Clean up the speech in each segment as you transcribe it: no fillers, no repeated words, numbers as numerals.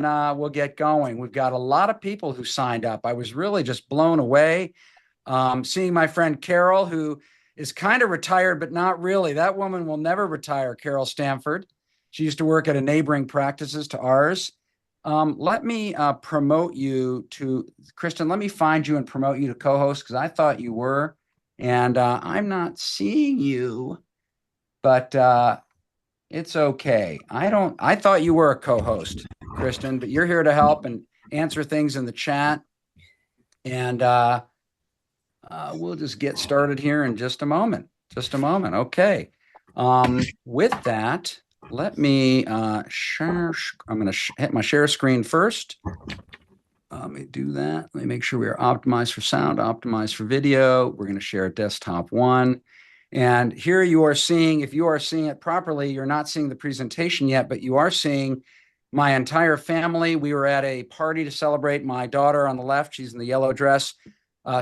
we'll get going. We've got a lot of people who signed up. I was really just blown away seeing my friend Carol, who is kind of retired, but not really. That woman will never retire, Carol Stanford. She used to work at a neighboring practices to ours. Let me promote you to, Kristen, let me find you and promote you to co-host because I thought you were, and I'm not seeing you, but it's okay. I thought you were a co-host, Kristen, but you're here to help and answer things in the chat. And we'll just get started here in just a moment. Just a moment. Okay. With that, let me share. I'm going to hit my share screen first. Let me do that. Let me make sure we are optimized for sound, optimized for video. We're going to share desktop one. And here you are seeing, if you are seeing it properly, you're not seeing the presentation yet, but you are seeing my entire family. We were at a party to celebrate my daughter on the left. She's in the yellow dress.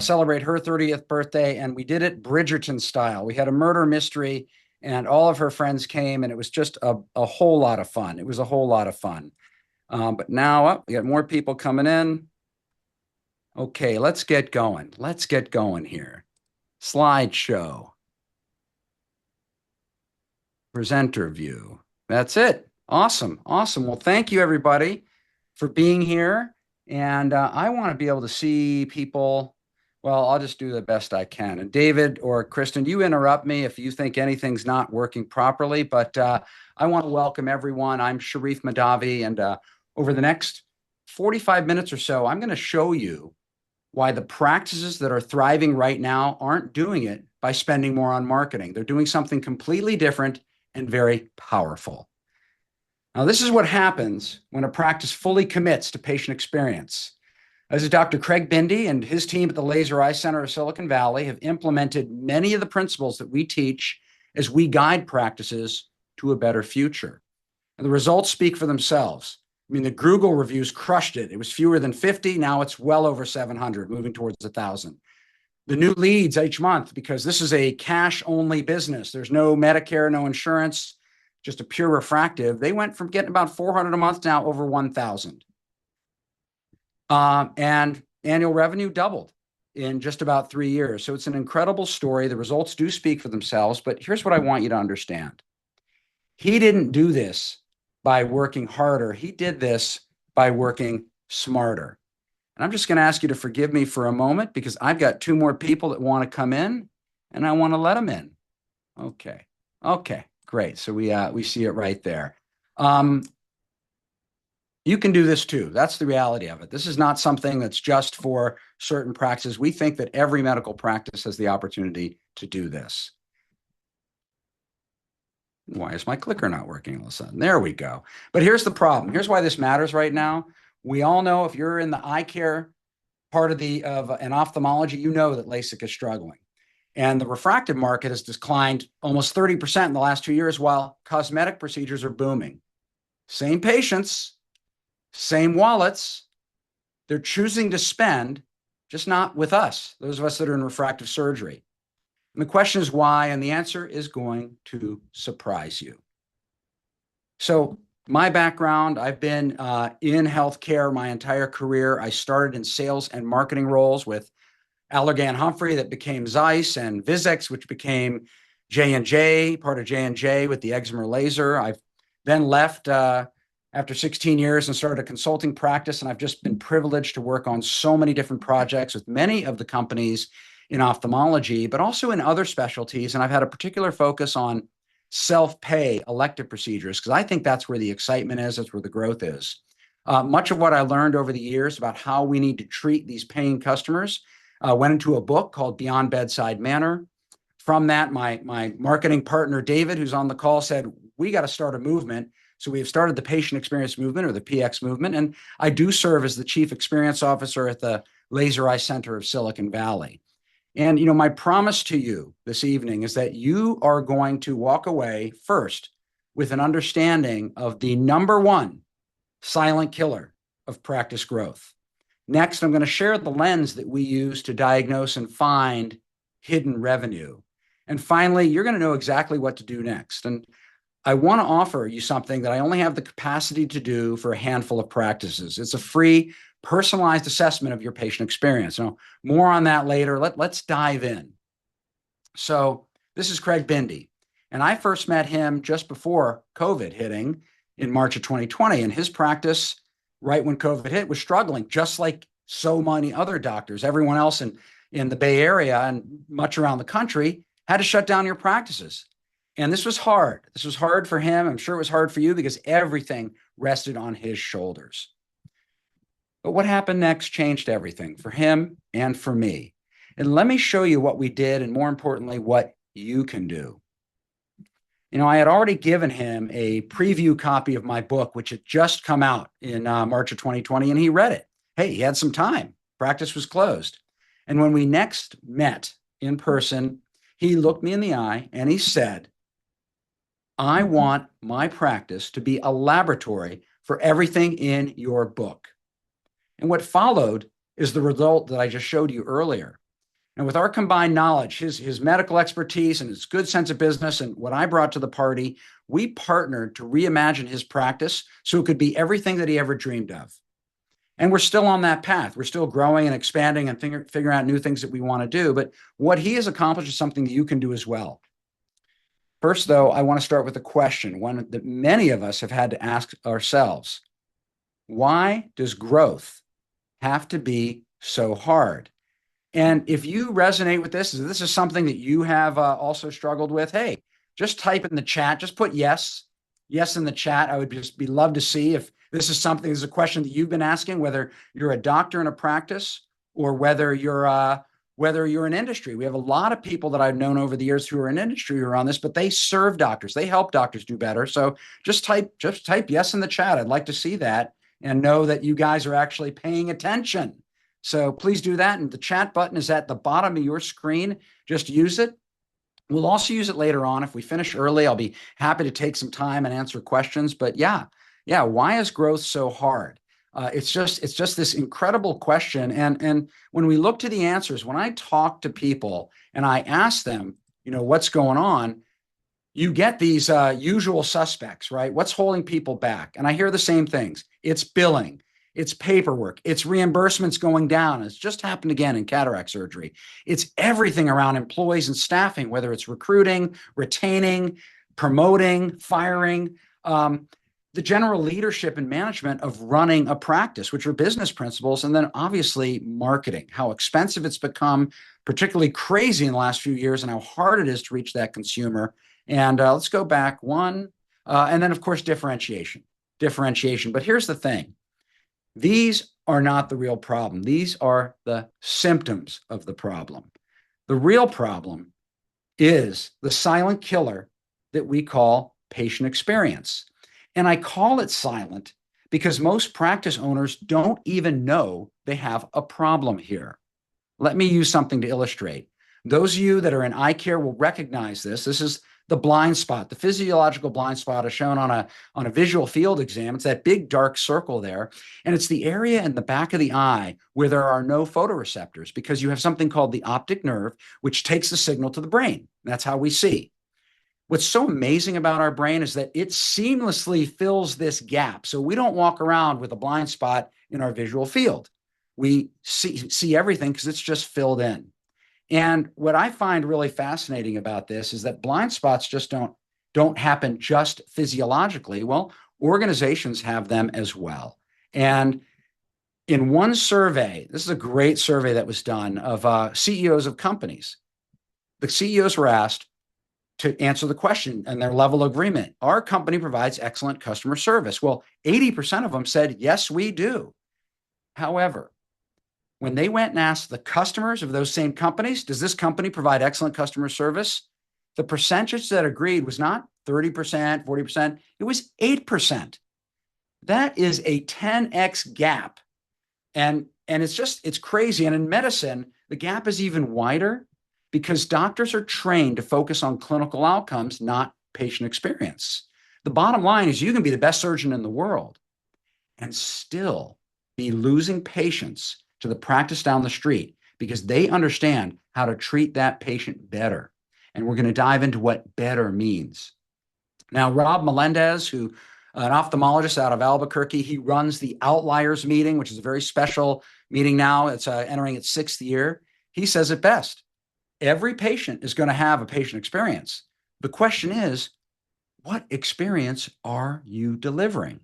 Celebrate her 30th birthday. And we did it Bridgerton style. We had a murder mystery and all of her friends came and it was just a whole lot of fun. It was a whole lot of fun. But now we got more people coming in. Okay, let's get going. Let's get going here. Slideshow. Presenter view. That's it. Awesome. Awesome. Well, thank you everybody for being here. And I want to be able to see people. Well, I'll just do the best I can. And David or Kristen, you interrupt me if you think anything's not working properly. But I want to welcome everyone. I'm Sharif Mahdavi. And over the next 45 minutes or so, I'm going to show you why the practices that are thriving right now aren't doing it by spending more on marketing. They're doing something completely different and very powerful. Now, this is what happens when a practice fully commits to patient experience. This is Dr. Craig Bindi and his team at the Laser Eye Center of Silicon Valley have implemented many of the principles that we teach as we guide practices to a better future. And the results speak for themselves. I mean, the Google reviews crushed it. It was fewer than 50. Now it's well over 700, moving towards 1,000. The new leads each month, because this is a cash-only business. There's no Medicare, no insurance, just a pure refractive. They went from getting about 400 a month now over 1,000. And annual revenue doubled in just about 3 years. So it's an incredible story. The results do speak for themselves, but here's what I want you to understand. He didn't do this by working harder. He did this by working smarter. And I'm just going to ask you to forgive me for a moment because I've got two more people that want to come in and I want to let them in. Okay. Okay, great. So we see it right there. You can do this too. That's the reality of it. This is not something that's just for certain practices. We think that every medical practice has the opportunity to do this. Why is my clicker not working all of a sudden? There we go. But here's the problem. Here's why this matters right now. We all know if you're in the eye care part of an ophthalmology, you know that LASIK is struggling. And the refractive market has declined almost 30% in the last 2 years while cosmetic procedures are booming. Same patients, same wallets, they're choosing to spend, just not with us, those of us that are in refractive surgery. And the question is why, and the answer is going to surprise you. So my background, I've been in healthcare my entire career. I started in sales and marketing roles with Allergan Humphrey that became Zeiss and Vizix, which became J&J, part of J&J with the excimer laser. I've then left after 16 years and started a consulting practice, and I've just been privileged to work on so many different projects with many of the companies in ophthalmology, but also in other specialties. And I've had a particular focus on self-pay elective procedures because I think that's where the excitement is, that's where the growth is. Much of what I learned over the years about how we need to treat these paying customers went into a book called Beyond Bedside Manner. From that, my marketing partner, David, who's on the call, said, we got to start a movement. So we've started the Patient Experience Movement or the PX movement. And I do serve as the Chief Experience Officer at the Laser Eye Center of Silicon Valley. And, my promise to you this evening is that you are going to walk away first with an understanding of the number one silent killer of practice growth. Next, I'm going to share the lens that we use to diagnose and find hidden revenue. And finally, you're going to know exactly what to do next. And I want to offer you something that I only have the capacity to do for a handful of practices. It's a free, personalized assessment of your patient experience. Now, more on that later. Let's dive in. So, this is Craig Bindi, and I first met him just before COVID hitting in March of 2020. And his practice, right when COVID hit, was struggling, just like so many other doctors. Everyone else in the Bay Area and much around the country had to shut down your practices. And this was hard. This was hard for him. I'm sure it was hard for you because everything rested on his shoulders. But what happened next changed everything for him and for me. And let me show you what we did, and more importantly, what you can do. I had already given him a preview copy of my book, which had just come out in March of 2020, and he read it. Hey, he had some time. Practice was closed. And when we next met in person, he looked me in the eye and he said, I want my practice to be a laboratory for everything in your book. And what followed is the result that I just showed you earlier. And with our combined knowledge, his medical expertise and his good sense of business and what I brought to the party, we partnered to reimagine his practice so it could be everything that he ever dreamed of. And we're still on that path. We're still growing and expanding and figuring out new things that we want to do. But what he has accomplished is something that you can do as well. First, though, I want to start with a question, one that many of us have had to ask ourselves. Why does growth have to be so hard? And if you resonate with this is something that you have also struggled with, hey, just type in the chat, just put yes in the chat. I would just be love to see if this is a question that you've been asking, whether you're a doctor in a practice or whether you're in industry. We have a lot of people that I've known over the years who are in industry who are on this, but they serve doctors. They help doctors do better. So just type yes in the chat. I'd like to see that and know that you guys are actually paying attention. So please do that. And the chat button is at the bottom of your screen. Just use it. We'll also use it later on. If we finish early, I'll be happy to take some time and answer questions. But yeah, why is growth so hard? It's just this incredible question. And when we look to the answers, when I talk to people and I ask them, what's going on, you get these usual suspects, right? What's holding people back? And I hear the same things. It's billing. It's paperwork. It's reimbursements going down. It's just happened again in cataract surgery. It's everything around employees and staffing, whether it's recruiting, retaining, promoting, firing, the general leadership and management of running a practice, which are business principles, and then obviously marketing, how expensive it's become, particularly crazy in the last few years, and how hard it is to reach that consumer. And let's go back one, and then of course, differentiation. But here's the thing. These are not the real problem. These are the symptoms of the problem. The real problem is the silent killer that we call patient experience. And I call it silent because most practice owners don't even know they have a problem here. Let me use something to illustrate. Those of you that are in eye care will recognize this. This is the blind spot. The physiological blind spot is shown on a visual field exam. It's that big dark circle there. And it's the area in the back of the eye where there are no photoreceptors because you have something called the optic nerve, which takes the signal to the brain. That's how we see. What's so amazing about our brain is that it seamlessly fills this gap. So we don't walk around with a blind spot in our visual field. We see everything because it's just filled in. And what I find really fascinating about this is that blind spots just don't happen just physiologically. Well, organizations have them as well. And in one survey, this is a great survey that was done of CEOs of companies. The CEOs were asked to answer the question and their level of agreement. Our company provides excellent customer service. Well, 80% of them said, yes, we do. However, when they went and asked the customers of those same companies, does this company provide excellent customer service? The percentage that agreed was not 30%, 40%, it was 8%. That is a 10x gap. And it's crazy. And in medicine, the gap is even wider because doctors are trained to focus on clinical outcomes, not patient experience. The bottom line is you can be the best surgeon in the world and still be losing patients to the practice down the street because they understand how to treat that patient better. And we're going to dive into what better means. Now, Rob Melendez, who an ophthalmologist out of Albuquerque, he runs the Outliers meeting, which is a very special meeting now. It's entering its 6th year. He says it best. Every patient is going to have a patient experience. The question is, what experience are you delivering?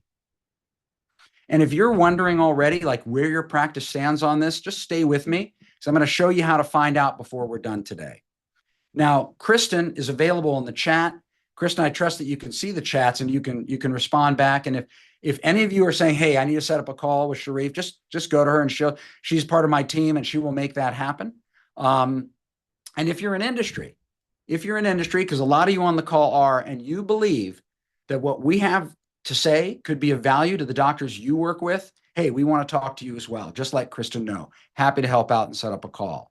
And if you're wondering already, like where your practice stands on this, just stay with me because I'm going to show you how to find out before we're done today. Now, Kristen is available in the chat. Kristen, I trust that you can see the chats and you can respond back. And if any of you are saying, "Hey, I need to set up a call with Sharif," just go to her and she's part of my team and she will make that happen. And if you're in industry, because a lot of you on the call are, and you believe that what we have to say could be of value to the doctors you work with, hey, we want to talk to you as well. Just let Kristen know. Happy to help out and set up a call.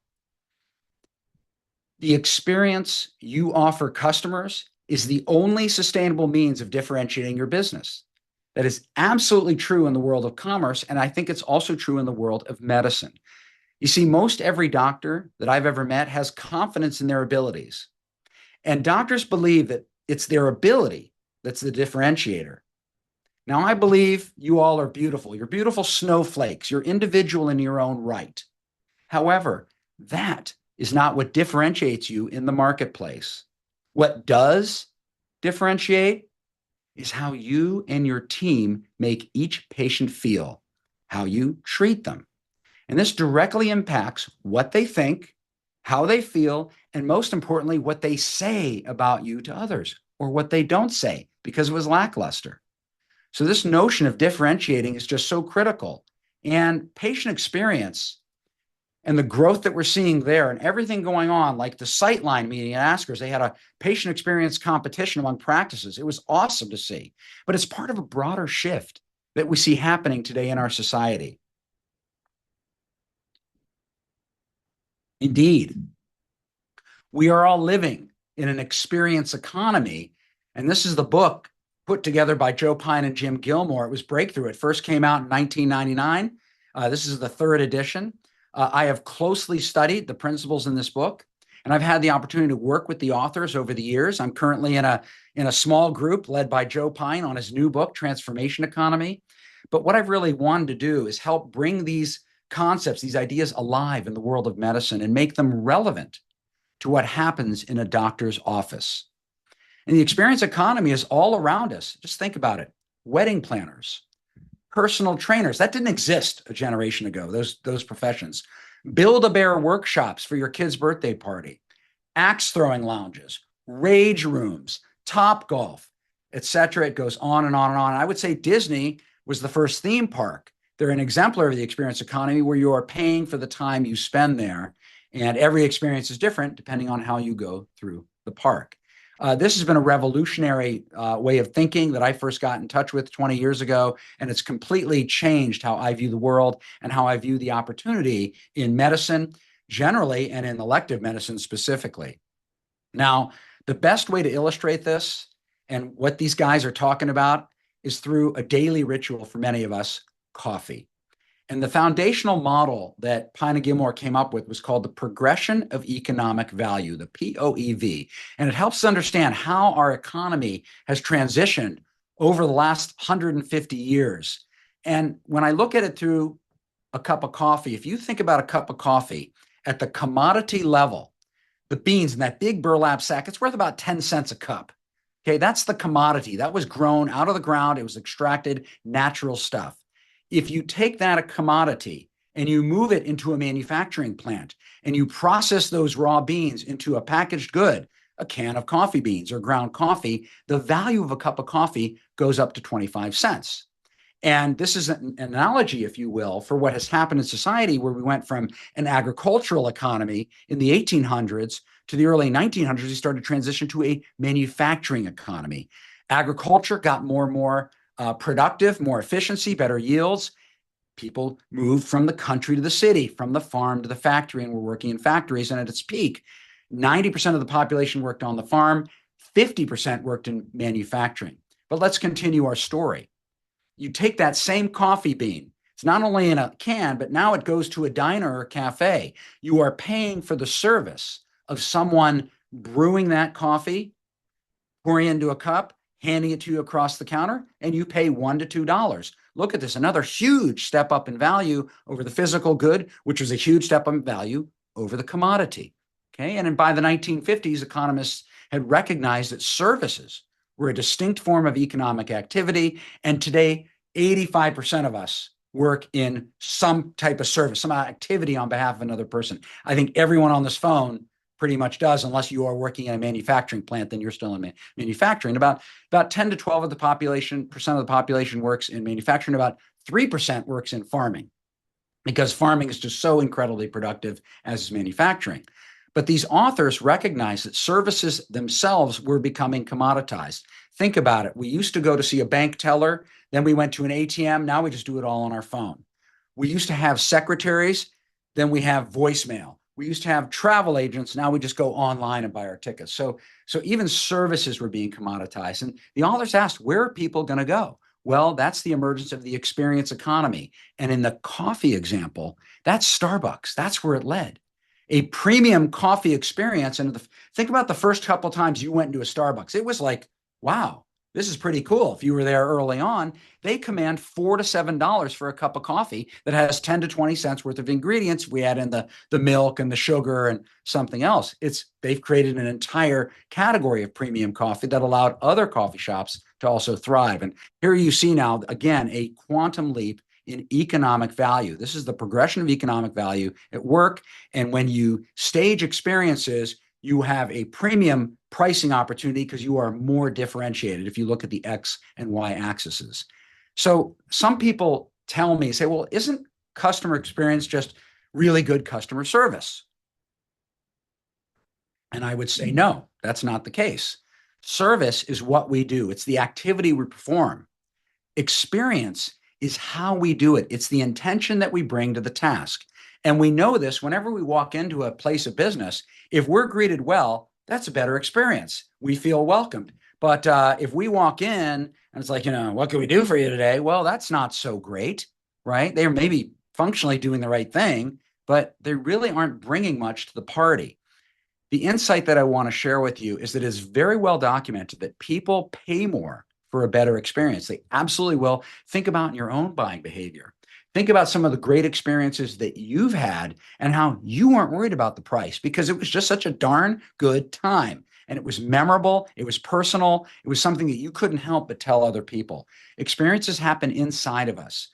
The experience you offer customers is the only sustainable means of differentiating your business. That is absolutely true in the world of commerce, and I think it's also true in the world of medicine. You see, most every doctor that I've ever met has confidence in their abilities. And doctors believe that it's their ability that's the differentiator. Now, I believe you all are beautiful. You're beautiful snowflakes. You're individual in your own right. However, that is not what differentiates you in the marketplace. What does differentiate is how you and your team make each patient feel, how you treat them. And this directly impacts what they think, how they feel, and most importantly, what they say about you to others or what they don't say because it was lackluster. So this notion of differentiating is just so critical. And patient experience and the growth that we're seeing there and everything going on, like the Sightline meeting at Askers, they had a patient experience competition among practices. It was awesome to see, but it's part of a broader shift that we see happening today in our society. Indeed, we are all living in an experience economy, and this is the book put together by Joe Pine and Jim Gilmore. It was Breakthrough. It first came out in 1999. This is the 3rd edition. I have closely studied the principles in this book, and I've had the opportunity to work with the authors over the years. I'm currently in a small group led by Joe Pine on his new book, Transformation Economy. But what I've really wanted to do is help bring these concepts, these ideas alive in the world of medicine and make them relevant to what happens in a doctor's office. And the experience economy is all around us. Just think about it. Wedding planners, personal trainers, that didn't exist a generation ago, those professions. Build-A-Bear workshops for your kid's birthday party, axe throwing lounges, rage rooms, Top Golf, etc. It goes on and on and on. And I would say Disney was the first theme park. They're an exemplar of the experience economy where you are paying for the time you spend there. And every experience is different depending on how you go through the park. This has been a revolutionary way of thinking that I first got in touch with 20 years ago, and it's completely changed how I view the world and how I view the opportunity in medicine generally and in elective medicine specifically. Now, the best way to illustrate this and what these guys are talking about is through a daily ritual for many of us, coffee. And the foundational model that Pine and Gilmore came up with was called the progression of economic value, the POEV. And it helps us understand how our economy has transitioned over the last 150 years. And when I look at it through a cup of coffee, if you think about a cup of coffee at the commodity level, the beans in that big burlap sack, it's worth about 10 cents a cup. Okay, that's the commodity. That was grown out of the ground. It was extracted, natural stuff. If you take that a commodity and you move it into a manufacturing plant and you process those raw beans into a packaged good, a can of coffee beans or ground coffee, the value of a cup of coffee goes up to 25 cents. And this is an analogy, if you will, for what has happened in society where we went from an agricultural economy in the 1800s to the early 1900s. We started to transition to a manufacturing economy. Agriculture got more and more productive, more efficiency, better yields. People moved from the country to the city, from the farm to the factory, and we're working in factories. And at its peak, 90% of the population worked on the farm, 50% worked in manufacturing. But let's continue our story. You take that same coffee bean. It's not only in a can, but now it goes to a diner or cafe. You are paying for the service of someone brewing that coffee, pouring it into a cup, handing it to you across the counter, and you pay $1 to $2. Look at this, another huge step up in value over the physical good, which was a huge step up in value over the commodity. Okay, and then by the 1950s, economists had recognized that services were a distinct form of economic activity, and today 85% of us work in some type of service, some activity on behalf of another person. I think everyone on this phone pretty much does, unless you are working in a manufacturing plant, then you're still in manufacturing. About 10 to 12 of the population, percent of the population works in manufacturing. About 3% works in farming, because farming is just so incredibly productive as is manufacturing. But these authors recognize that services themselves were becoming commoditized. Think about it. We used to go to see a bank teller, then we went to an ATM. Now we just do it all on our phone. We used to have secretaries, then we have voicemail. We used to have travel agents. Now we just go online and buy our tickets. So even services were being commoditized. And the authors asked, where are people going to go? Well, that's the emergence of the experience economy. And in the coffee example, that's Starbucks. That's where it led. A premium coffee experience. And think about the first couple of times you went into a Starbucks. It was like, wow, this is pretty cool. If you were there early on, they command $4 to $7 for a cup of coffee that has 10 to 20 cents worth of ingredients. We add in the milk and the sugar and something else. They've created an entire category of premium coffee that allowed other coffee shops to also thrive. And here you see now, again, a quantum leap in economic value. This is the progression of economic value at work. And when you stage experiences, you have a premium pricing opportunity because you are more differentiated if you look at the X and Y axes. So some people tell me, say, well, isn't customer experience just really good customer service? And I would say, no, that's not the case. Service is what we do. It's the activity we perform. Experience is how we do it. It's the intention that we bring to the task. And we know this whenever we walk into a place of business. If we're greeted well, that's a better experience. We feel welcomed. But if we walk in and it's like, what can we do for you today? Well, that's not so great, right? They're maybe functionally doing the right thing, but they really aren't bringing much to the party. The insight that I want to share with you is that it's very well documented that people pay more for a better experience. They absolutely will. Think about your own buying behavior. Think about some of the great experiences that you've had and how you weren't worried about the price because it was just such a darn good time. And it was memorable. It was personal. It was something that you couldn't help but tell other people. Experiences happen inside of us.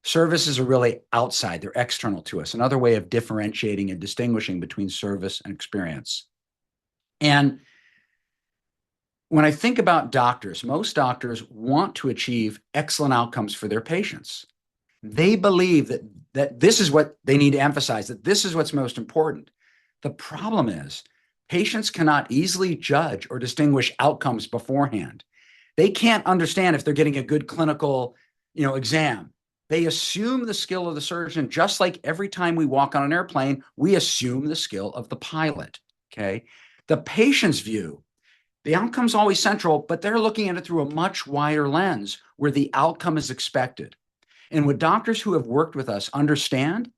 Services are really outside. They're external to us. Another way of differentiating and distinguishing between service and experience. And when I think about doctors, most doctors want to achieve excellent outcomes for their patients. They believe that this is what they need to emphasize, that this is what's most important. The problem is patients cannot easily judge or distinguish outcomes beforehand. They can't understand if they're getting a good clinical, exam. They assume the skill of the surgeon, just like every time we walk on an airplane, we assume the skill of the pilot, okay? The patient's view, the outcome's always central, but they're looking at it through a much wider lens where the outcome is expected. And what doctors who have worked with us understand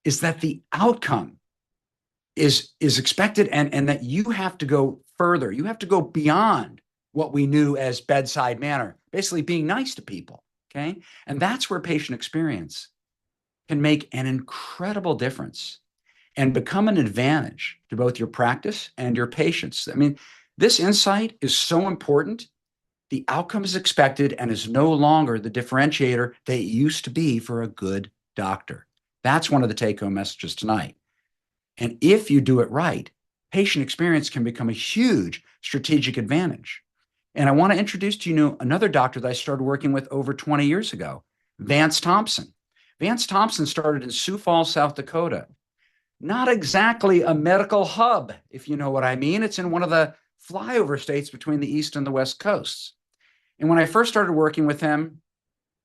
is that the outcome is expected and that you have to go further. You have to go beyond what we knew as bedside manner, basically being nice to people, okay? And that's where patient experience can make an incredible difference and become an advantage to both your practice and your patients. I mean, this insight is so important. The outcome is expected and is no longer the differentiator that it used to be for a good doctor. That's one of the take-home messages tonight. And if you do it right, patient experience can become a huge strategic advantage. And I want to introduce to you another doctor that I started working with over 20 years ago, Vance Thompson. Vance Thompson started in Sioux Falls, South Dakota. Not exactly a medical hub, if you know what I mean. It's in one of the flyover states between the East and the West coasts. And when I first started working with him,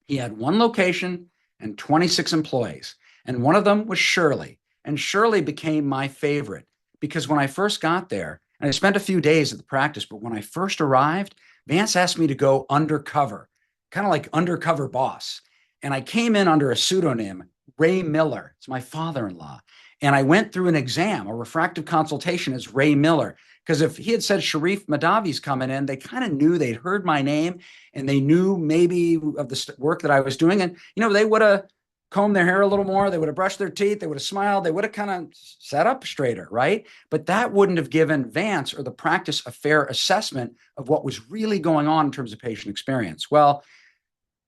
he had one location and 26 employees. And one of them was Shirley. And Shirley became my favorite because when I first got there, and I spent a few days at the practice, but when I first arrived, Vance asked me to go undercover, kind of like undercover boss. And I came in under a pseudonym, Ray Miller. It's my father-in-law. And I went through an exam, a refractive consultation as Ray Miller. Because if he had said Sharif Madavi's coming in, they kind of knew, they'd heard my name and they knew maybe of the work that I was doing. And, they would have combed their hair a little more. They would have brushed their teeth. They would have smiled. They would have kind of sat up straighter, right? But that wouldn't have given Vance or the practice a fair assessment of what was really going on in terms of patient experience. Well,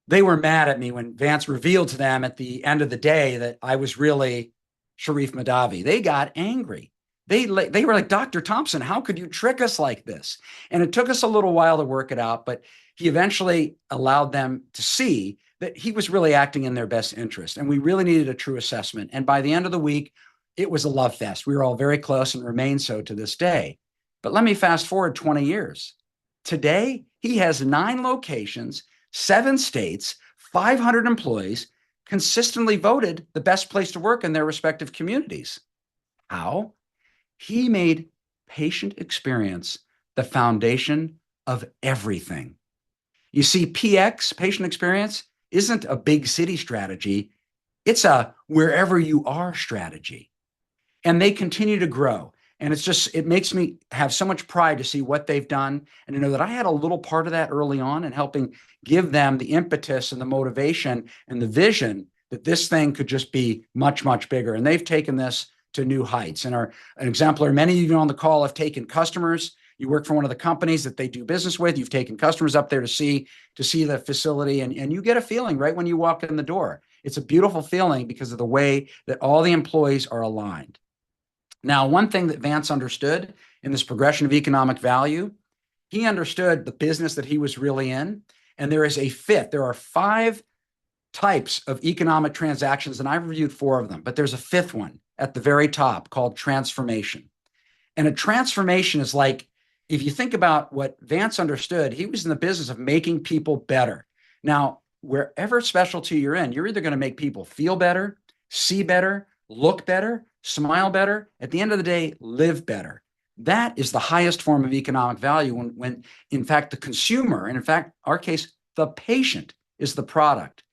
they were mad at me when Vance revealed to them at the end of the day that I was really Sharif Madavi. They got angry. They were like, Dr. Thompson, how could you trick us like this? And it took us a little while to work it out, but he eventually allowed them to see that he was really acting in their best interest. And we really needed a true assessment. And by the end of the week, it was a love fest. We were all very close and remain so to this day. But let me fast forward 20 years. Today, he has 9 locations, 7 states, 500 employees, consistently voted the best place to work in their respective communities. How? He made patient experience the foundation of everything. You see, PX, patient experience, isn't a big city strategy. It's a wherever you are strategy. And they continue to grow. And it makes me have so much pride to see what they've done and to know that I had a little part of that early on in helping give them the impetus and the motivation and the vision that this thing could just be much, much bigger. And they've taken this to new heights and are an exemplar. Many of you on the call have taken customers. You work for one of the companies that they do business with. You've taken customers up there to see the facility, and you get a feeling right when you walk in the door. It's a beautiful feeling because of the way that all the employees are aligned. Now, one thing that Vance understood in this progression of economic value, he understood the business that he was really in, and there is a fifth. There are 5 types of economic transactions, and I've reviewed 4 of them, but there's a 5th one at the very top called transformation. And a transformation is like, if you think about what Vance understood, he was in the business of making people better. Now, wherever specialty you're in, you're either going to make people feel better, see better, look better, smile better, at the end of the day, live better. That is the highest form of economic value when in fact, the consumer, and in fact, our case, the patient is the product.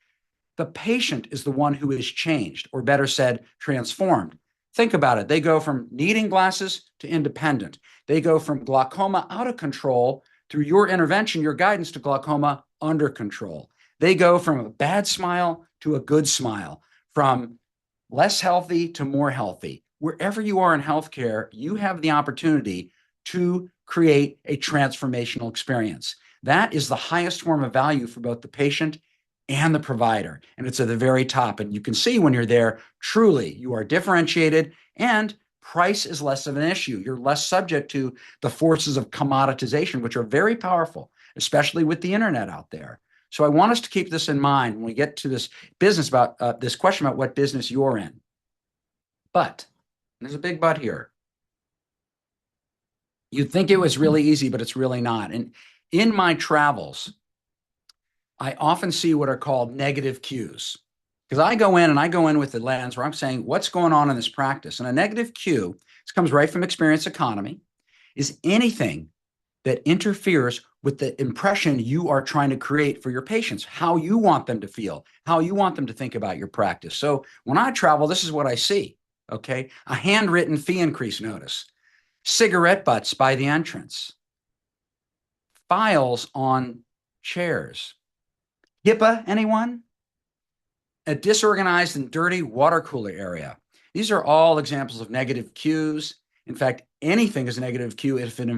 The patient is the one who is changed, or better said, transformed. Think about it. They go from needing glasses to independent. They go from glaucoma out of control through your intervention, your guidance, to glaucoma under control. They go from a bad smile to a good smile, from less healthy to more healthy. Wherever you are in healthcare, you have the opportunity to create a transformational experience. That is the highest form of value for both the patient and the provider. And it's at the very top. And you can see when you're there, truly, you are differentiated and price is less of an issue. You're less subject to the forces of commoditization, which are very powerful, especially with the internet out there. So I want us to keep this in mind when we get to this business about this question about what business you're in. But there's a big but here. You'd think it was really easy, but it's really not. And in my travels, I often see what are called negative cues, because I go in with the lens where I'm saying, what's going on in this practice? And a negative cue, this comes right from experience economy, is anything that interferes with the impression you are trying to create for your patients, how you want them to feel, how you want them to think about your practice. So when I travel, this is what I see, okay? A handwritten fee increase notice, cigarette butts by the entrance, files on chairs. HIPAA, anyone? A disorganized and dirty water cooler area. These are all examples of negative cues. In fact, anything is a negative cue if it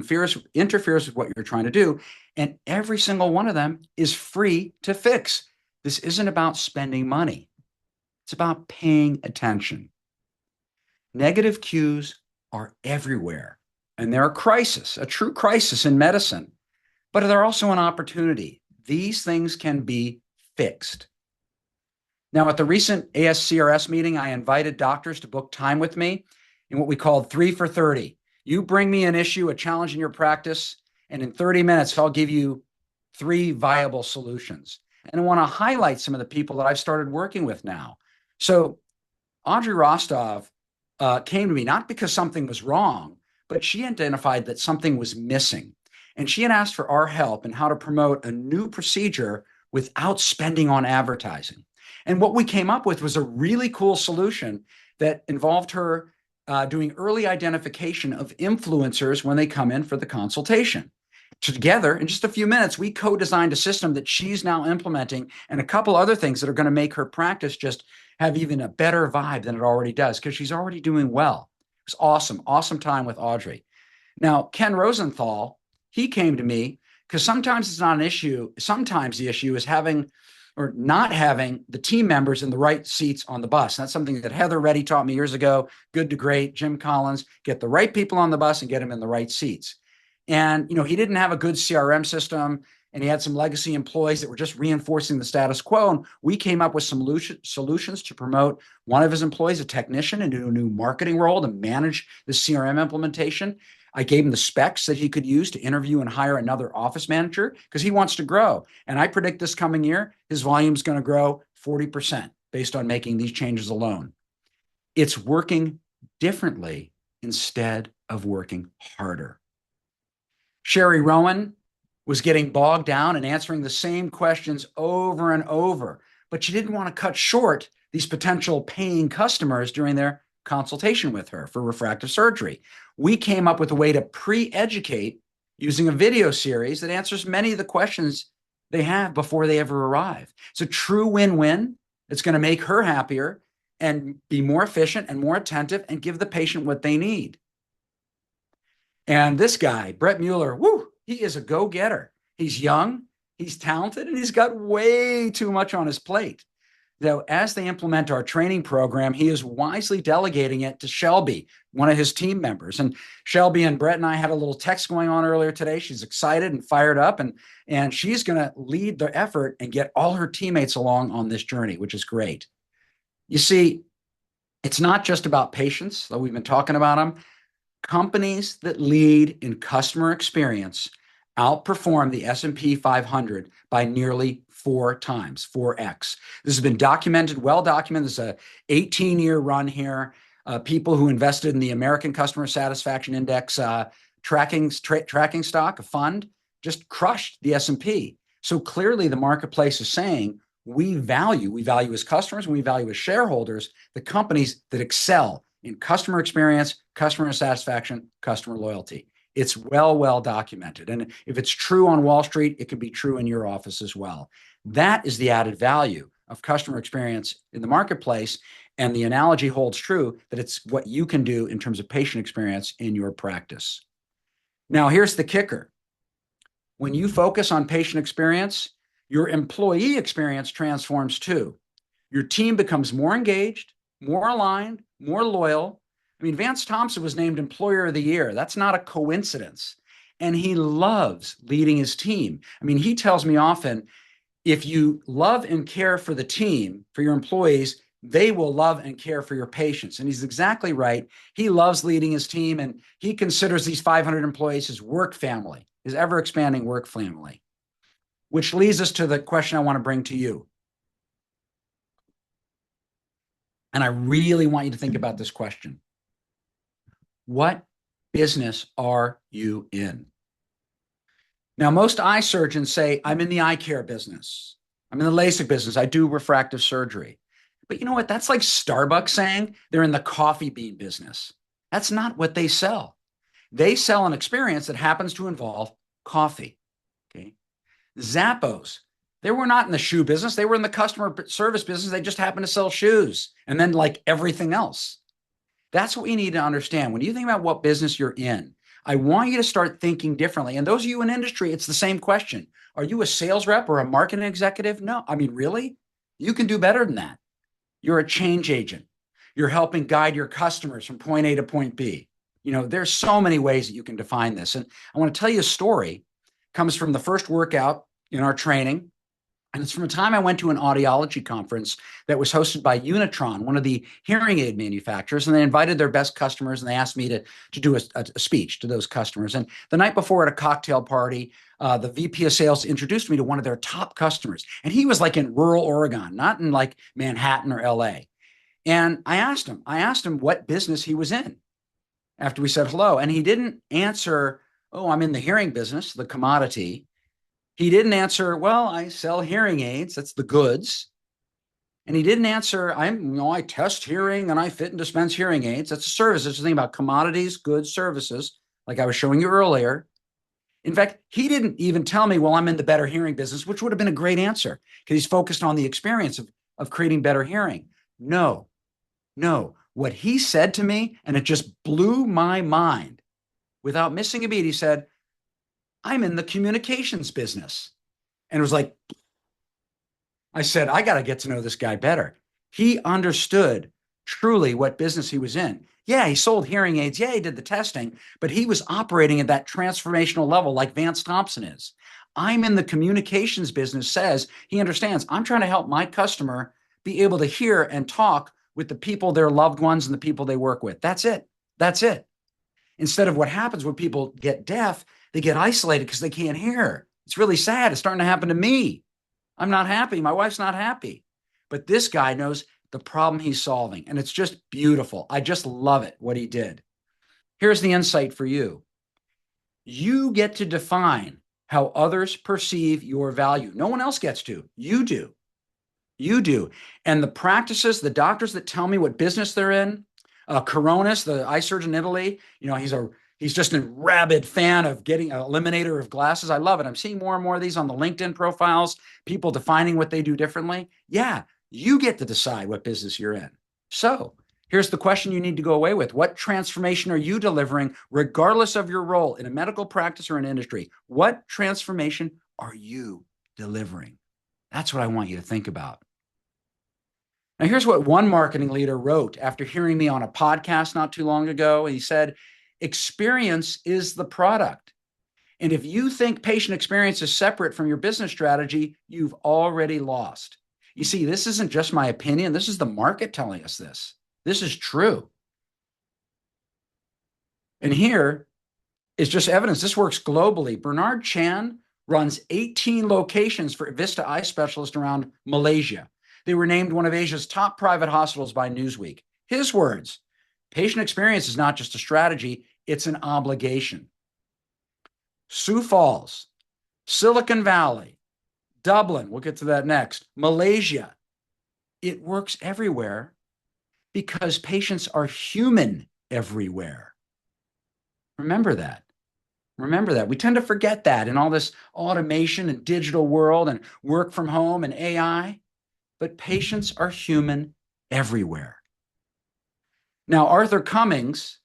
interferes with what you're trying to do. And every single one of them is free to fix. This isn't about spending money. It's about paying attention. Negative cues are everywhere. And they're a true crisis in medicine. But they're also an opportunity. These things can be fixed. Now, at the recent ASCRS meeting, I invited doctors to book time with me in what we called 3 for 30. You bring me an issue, a challenge in your practice, and in 30 minutes, I'll give you 3 viable solutions. And I want to highlight some of the people that I've started working with now. So Audrey Rostov came to me not because something was wrong, but she identified that something was missing. And she had asked for our help in how to promote a new procedure without spending on advertising. And what we came up with was a really cool solution that involved her doing early identification of influencers when they come in for the consultation. Together, in just a few minutes, we co-designed a system that she's now implementing and a couple other things that are going to make her practice just have even a better vibe than it already does because she's already doing well. It was awesome, awesome time with Audrey. Now, Ken Rosenthal, he came to me because sometimes it's not an issue. Sometimes the issue is having or not having the team members in the right seats on the bus. That's something that Heather Reddy taught me years ago. Good to Great, Jim Collins, get the right people on the bus and get them in the right seats. And, he didn't have a good CRM system and he had some legacy employees that were just reinforcing the status quo. And we came up with some solutions to promote one of his employees, a technician, into a new marketing role to manage the CRM implementation. I gave him the specs that he could use to interview and hire another office manager because he wants to grow. And I predict this coming year, his volume is going to grow 40% based on making these changes alone. It's working differently instead of working harder. Sherry Rowan was getting bogged down and answering the same questions over and over, but she didn't want to cut short these potential paying customers during their consultation with her for refractive surgery. We came up with a way to pre-educate using a video series that answers many of the questions they have before they ever arrive. It's a true win-win. It's going to make her happier and be more efficient and more attentive and give the patient what they need. And this guy, Brett Mueller, he is a go-getter. He's young, he's talented, and he's got way too much on his plate. Though as they implement our training program, he is wisely delegating it to Shelby, one of his team members. And Shelby and Brett and I had a little text going on earlier today. She's excited and fired up, and she's going to lead the effort and get all her teammates along on this journey, which is great. You see, it's not just about patients, though we've been talking about them. Companies that lead in customer experience outperform the S&P 500 by nearly 4 times, 4x. This has been documented, well documented. This is a 18-year run here. People who invested in the American Customer Satisfaction Index tracking stock, a fund, just crushed the S&P. So clearly the marketplace is saying we value as customers and we value as shareholders the companies that excel in customer experience, customer satisfaction, customer loyalty. It's well documented. And if it's true on Wall Street, it can be true in your office as well. That is the added value of customer experience in the marketplace. And the analogy holds true that it's what you can do in terms of patient experience in your practice. Now, here's the kicker. When you focus on patient experience, your employee experience transforms too. Your team becomes more engaged, more aligned, more loyal. I mean, Vance Thompson was named Employer of the Year. That's not a coincidence. And he loves leading his team. I mean, he tells me often, if you love and care for the team, for your employees, they will love and care for your patients. And he's exactly right. He loves leading his team, and he considers these 500 employees his work family, his ever-expanding work family. Which leads us to the question I want to bring to you. And I really want you to think about this question. What business are you in? Now, most eye surgeons say, I'm in the eye care business. I'm in the LASIK business. I do refractive surgery. But you know what? That's like Starbucks saying they're in the coffee bean business. That's not what they sell. They sell an experience that happens to involve coffee. Okay. Zappos, they were not in the shoe business. They were in the customer service business. They just happened to sell shoes and then like everything else. That's what we need to understand. When you think about what business you're in, I want you to start thinking differently. And those of you in industry, it's the same question. Are you a sales rep or a marketing executive? No. I mean, really? You can do better than that. You're a change agent. You're helping guide your customers from point A to point B. There's so many ways that you can define this. And I want to tell you a story. It comes from the first workout in our training. And it's from a time I went to an audiology conference that was hosted by Unitron, one of the hearing aid manufacturers. And they invited their best customers, and they asked me to do a speech to those customers. And the night before at a cocktail party, the VP of sales introduced me to one of their top customers. And he was like in rural Oregon, not in like Manhattan or LA. And I asked him what business he was in after we said hello. And he didn't answer, oh, I'm in the hearing business, the commodity. He didn't answer, well, I sell hearing aids. That's the goods. And he didn't answer, I test hearing and I fit and dispense hearing aids. That's a service. It's the thing about commodities, goods, services, like I was showing you earlier. In fact, he didn't even tell me, well, I'm in the better hearing business, which would have been a great answer because he's focused on the experience of creating better hearing. No, no. What he said to me, and it just blew my mind without missing a beat, he said, I'm in the communications business. And it was like, I said, I got to get to know this guy better. He understood truly what business he was in. Yeah, he sold hearing aids. Yeah, he did the testing, but he was operating at that transformational level like Vance Thompson is. I'm in the communications business, says he understands. I'm trying to help my customer be able to hear and talk with the people, their loved ones, and the people they work with. That's it. That's it. Instead of what happens when people get deaf, they get isolated because they can't hear. It's really sad. It's starting to happen to me. I'm not happy. My wife's not happy. But this guy knows the problem he's solving, and it's just beautiful. I just love it, what he did. Here's the insight for you. You get to define how others perceive your value. No one else gets to. You do. You do. And the practices, the doctors that tell me what business they're in, Coronis, the eye surgeon in Italy, he's just a rabid fan of getting an eliminator of glasses. I love it. I'm seeing more and more of these on the LinkedIn profiles, people defining what they do differently. Yeah, you get to decide what business you're in. So here's the question you need to go away with. What transformation are you delivering, regardless of your role in a medical practice or an industry? What transformation are you delivering? That's what I want you to think about. Now, here's what one marketing leader wrote after hearing me on a podcast not too long ago. He said, experience is the product. And if you think patient experience is separate from your business strategy, you've already lost. You see, this isn't just my opinion. This is the market telling us this. This is true. And here is just evidence. This works globally. Bernard Chan runs 18 locations for Vista Eye Specialist around Malaysia. They were named one of Asia's top private hospitals by Newsweek. His words, patient experience is not just a strategy, it's an obligation. Sioux Falls, Silicon Valley, Dublin, we'll get to that next, Malaysia. It works everywhere because patients are human everywhere. Remember that. Remember that. We tend to forget that in all this automation and digital world and work from home and AI. But patients are human everywhere. Now, Arthur Cummings,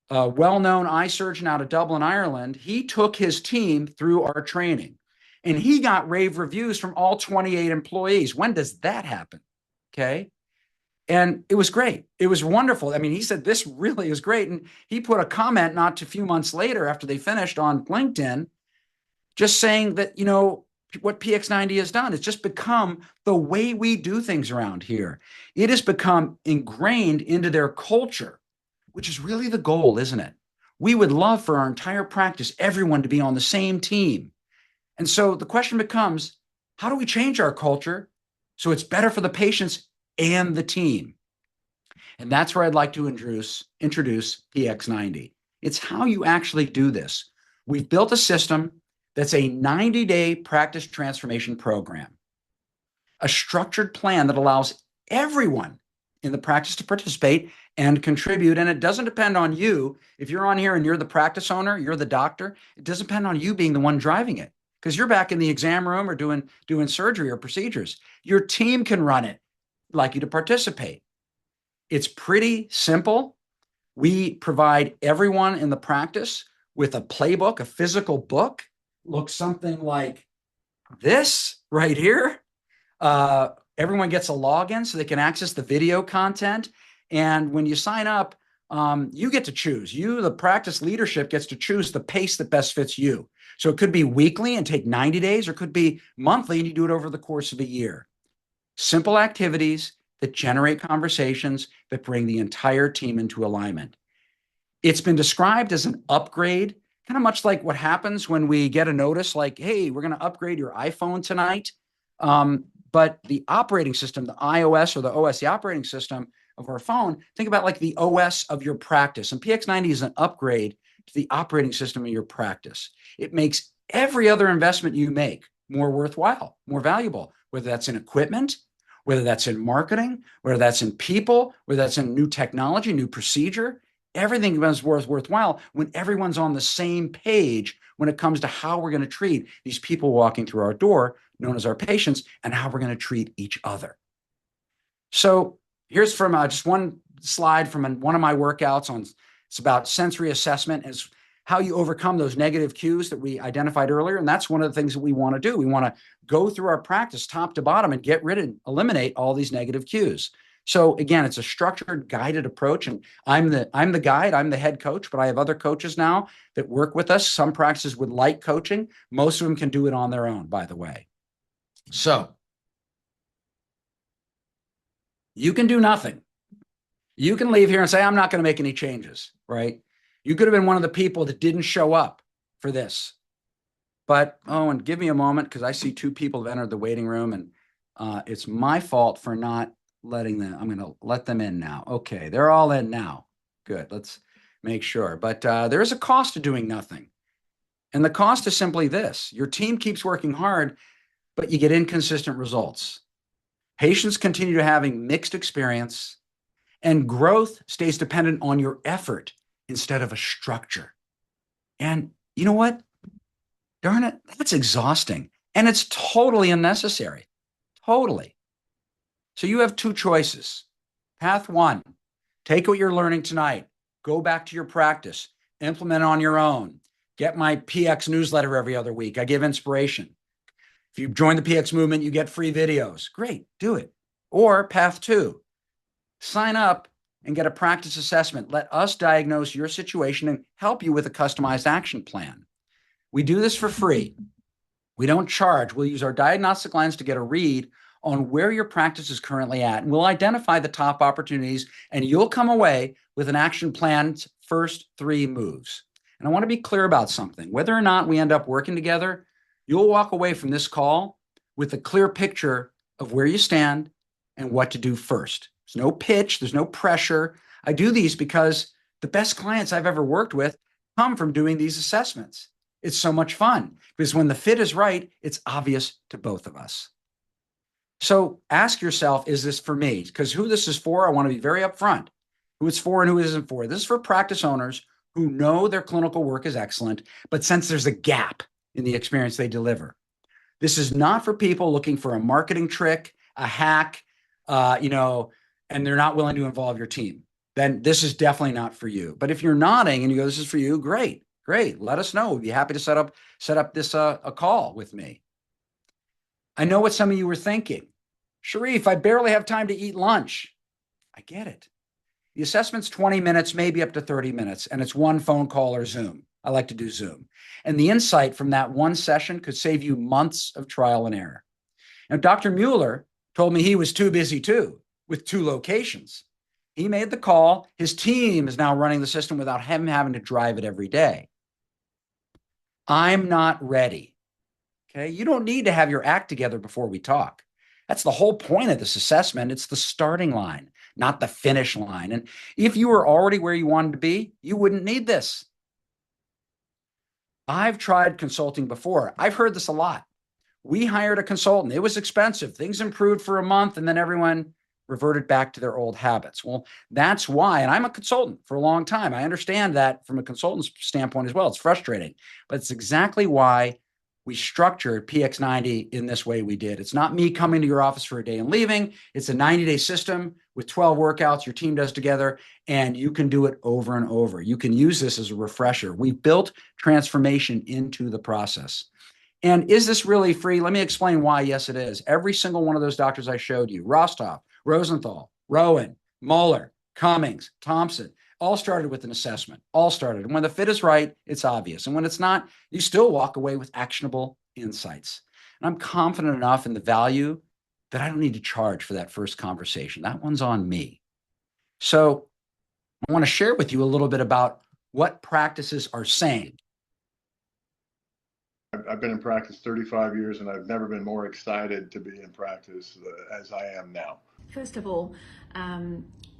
a well-known eye surgeon out of Dublin, Ireland, he took his team through our training, and he got rave reviews from all 28 employees. When does that happen? Okay. And it was great. It was wonderful. I mean, he said, this really is great. And he put a comment not too few months later after they finished on LinkedIn, just saying that, what PX90 has done. It's just become the way we do things around here. It has become ingrained into their culture, which is really the goal, isn't it? We would love for our entire practice, everyone to be on the same team. And so the question becomes, how do we change our culture so it's better for the patients and the team? And that's where I'd like to introduce PX90. It's how you actually do this. We've built a system that's a 90-day practice transformation program, a structured plan that allows everyone in the practice to participate and contribute. And it doesn't depend on you. If you're on here and you're the practice owner, you're the doctor, it doesn't depend on you being the one driving it because you're back in the exam room or doing surgery or procedures. Your team can run it, like you to participate. It's pretty simple. We provide everyone in the practice with a playbook, a physical book. Looks something like this right here. Everyone gets a login so they can access the video content. And when you sign up, you get to choose. You, the practice leadership, gets to choose the pace that best fits you. So it could be weekly and take 90 days, or it could be monthly and you do it over the course of a year. Simple activities that generate conversations that bring the entire team into alignment. It's been described as an upgrade, kind of much like what happens when we get a notice like, hey, we're going to upgrade your iPhone tonight. But the operating system, the iOS or the OS, the operating system of our phone, think about like the OS of your practice. And PX90 is an upgrade to the operating system of your practice. It makes every other investment you make more worthwhile, more valuable, whether that's in equipment, whether that's in marketing, whether that's in people, whether that's in new technology, new procedure. Everything becomes worthwhile when everyone's on the same page when it comes to how we're going to treat these people walking through our door, known as our patients, and how we're going to treat each other. So here's from just one slide from one of my workouts on, it's about sensory assessment, is how you overcome those negative cues that we identified earlier. And that's one of the things that we want to do. We want to go through our practice top to bottom and get rid of, eliminate all these negative cues. So again, it's a structured, guided approach. And I'm the guide, I'm the head coach, but I have other coaches now that work with us. Some practices would like coaching. Most of them can do it on their own, by the way. So you can do nothing. You can leave here and say, I'm not going to make any changes, right? You could have been one of the people that didn't show up for this. But, oh, and give me a moment, because I see two people have entered the waiting room, and it's my fault for not letting them. I'm going to let them in now. Okay, they're all in now. Good, let's make sure. But there is a cost to doing nothing. And the cost is simply this. Your team keeps working hard, but you get inconsistent results. Patients continue to having mixed experience, and growth stays dependent on your effort instead of a structure. And you know what? Darn it, that's exhausting. And it's totally unnecessary. Totally. So you have two choices. Path one, take what you're learning tonight, go back to your practice, implement it on your own. Get my PX newsletter every other week. I give inspiration. If you join the PX movement, you get free videos. Great, do it. Or path two, sign up and get a practice assessment. Let us diagnose your situation and help you with a customized action plan. We do this for free. We don't charge. We'll use our diagnostic lens to get a read on where your practice is currently at. And we'll identify the top opportunities, and you'll come away with an action plan's first 3 moves. And I want to be clear about something. Whether or not we end up working together, you'll walk away from this call with a clear picture of where you stand and what to do first. There's no pitch. There's no pressure. I do these because the best clients I've ever worked with come from doing these assessments. It's so much fun because when the fit is right, it's obvious to both of us. So ask yourself, is this for me? Because who this is for, I want to be very upfront. Who it's for and who it isn't for. This is for practice owners who know their clinical work is excellent, but sense there's a gap in the experience they deliver. This is not for people looking for a marketing trick, a hack, and they're not willing to involve your team. Then this is definitely not for you. But if you're nodding and you go, this is for you, great. Great. Let us know. We'd be happy to set up this a call with me. I know what some of you were thinking. Sharif, I barely have time to eat lunch. I get it. The assessment's 20 minutes, maybe up to 30 minutes, and it's one phone call or Zoom. I like to do Zoom. And the insight from that one session could save you months of trial and error. Now, Dr. Mueller told me he was too busy too, with 2 locations. He made the call. His team is now running the system without him having to drive it every day. I'm not ready. Okay. You don't need to have your act together before we talk. That's the whole point of this assessment. It's the starting line, not the finish line. And if you were already where you wanted to be, you wouldn't need this. I've tried consulting before. I've heard this a lot. We hired a consultant. It was expensive. Things improved for a month, and then everyone reverted back to their old habits. Well, that's why, and I'm a consultant for a long time. I understand that from a consultant's standpoint as well. It's frustrating, but it's exactly why we structured PX90 in this way we did. It's not me coming to your office for a day and leaving. It's a 90-day system with 12 workouts your team does together, and you can do it over and over. You can use this as a refresher. We've built transformation into the process. And is this really free? Let me explain why. Yes, it is. Every single one of those doctors I showed you, Rostov, Rosenthal, Rowan, Mueller, Cummings, Thompson, all started with an assessment, all started. And when the fit is right, it's obvious. And when it's not, you still walk away with actionable insights. And I'm confident enough in the value that I don't need to charge for that first conversation. That one's on me. So I want to share with you a little bit about what practices are saying. I've been in practice 35 years, and I've never been more excited to be in practice as I am now. First of all,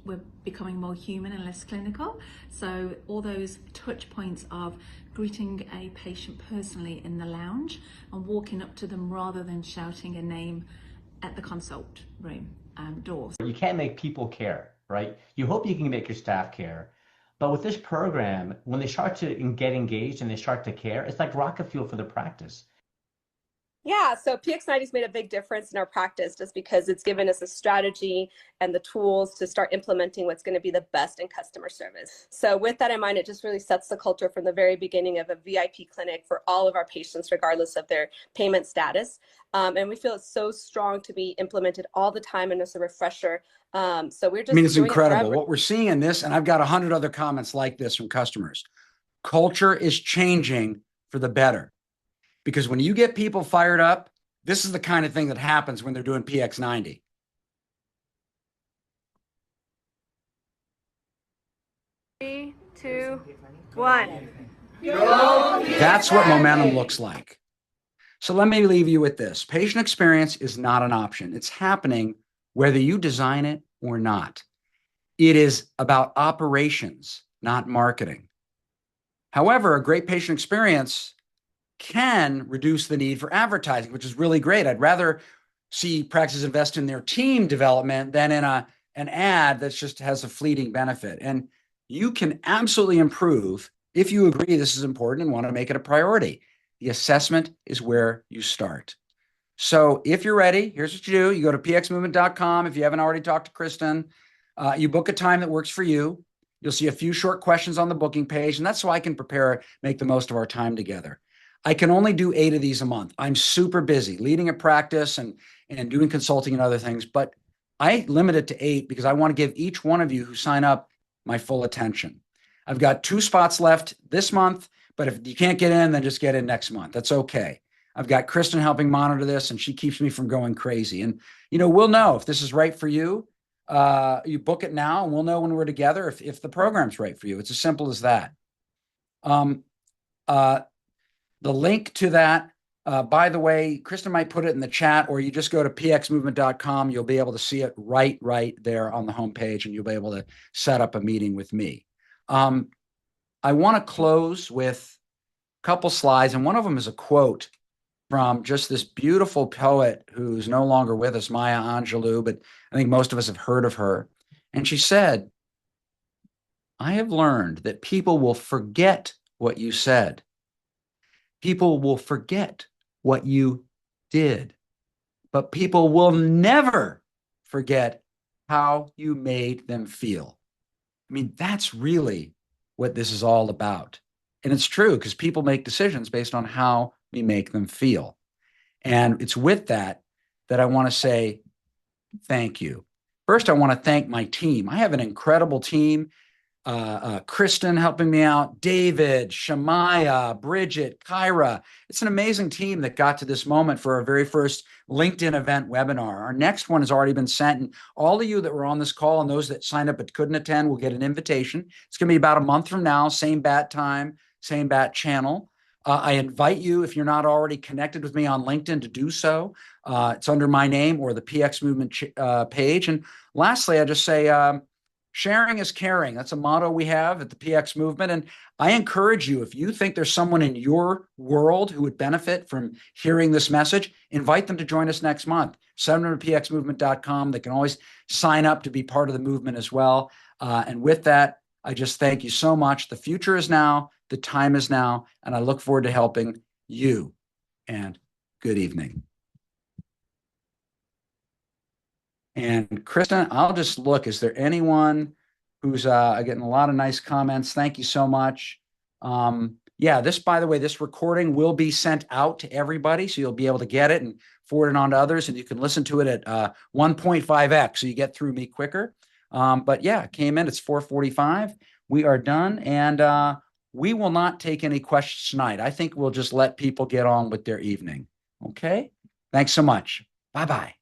we're becoming more human and less clinical. So all those touch points of greeting a patient personally in the lounge and walking up to them rather than shouting a name at the consult room. doors. You can't make people care, right? You hope you can make your staff care. But with this program, when they start to get engaged and they start to care, it's like rocket fuel for the practice. Yeah, so PX90's made a big difference in our practice just because it's given us a strategy and the tools to start implementing what's going to be the best in customer service. So with that in mind, it just really sets the culture from the very beginning of a VIP clinic for all of our patients, regardless of their payment status. And we feel it's so strong to be implemented all the time and as a refresher. So we're just It's incredible what we're seeing in this. And I've got 100 other comments like this from customers. Culture is changing for the better. Because when you get people fired up, this is the kind of thing that happens when they're doing PX90. Three, two, one. That's what momentum looks like. So let me leave you with this. Patient experience is not an option. It's happening whether you design it or not. It is about operations, not marketing. However, a great patient experience can reduce the need for advertising, which is really great. I'd rather see practices invest in their team development than in an ad that just has a fleeting benefit. And you can absolutely improve if you agree this is important and want to make it a priority. The assessment is where you start. So if you're ready, here's what you do. You go to pxmovement.com. If you haven't already talked to Kristen, you book a time that works for you. You'll see a few short questions on the booking page, and that's so I can prepare, make the most of our time together. I can only do 8 of these a month. I'm super busy leading a practice and doing consulting and other things, but I limit it to 8 because I want to give each one of you who sign up my full attention. I've got 2 spots left this month, but if you can't get in, then just get in next month. That's okay. I've got Kristen helping monitor this, and she keeps me from going crazy. And, we'll know if this is right for you. You book it now, and we'll know when we're together if the program's right for you. It's as simple as that. The link to that, by the way, Kristen might put it in the chat, or you just go to pxmovement.com. You'll be able to see it right there on the homepage, and you'll be able to set up a meeting with me. I want to close with a couple slides, and one of them is a quote from just this beautiful poet who's no longer with us, Maya Angelou, but I think most of us have heard of her. And she said, "I have learned that people will forget what you said. People will forget what you did, but people will never forget how you made them feel." That's really what this is all about. And it's true because people make decisions based on how we make them feel. And it's with that I want to say thank you. First, I want to thank my team. I have an incredible team. Kristen helping me out, David, Shamaya, Bridget, Kyra. It's an amazing team that got to this moment for our very first LinkedIn event webinar. Our next one has already been sent, and all of you that were on this call and those that signed up but couldn't attend will get an invitation. It's going to be about a month from now, same bat time, same bat channel. I invite you, if you're not already connected with me on LinkedIn, to do so. It's under my name or the PX Movement page. And lastly, I just say, sharing is caring. That's a motto we have at the PX Movement. And I encourage you, if you think there's someone in your world who would benefit from hearing this message, invite them to join us next month. Send them to pxmovement.com. They can always sign up to be part of the movement as well. And with that, I just thank you so much. The future is now. The time is now. And I look forward to helping you. And good evening. And Kristen, I'll just look. Is there anyone who's getting a lot of nice comments? Thank you so much. Yeah, by the way, this recording will be sent out to everybody, so you'll be able to get it and forward it on to others, and you can listen to it at 1.5x, so you get through me quicker. But yeah, it came in. It's 4:45. We are done, and we will not take any questions tonight. I think we'll just let people get on with their evening. Okay? Thanks so much. Bye-bye.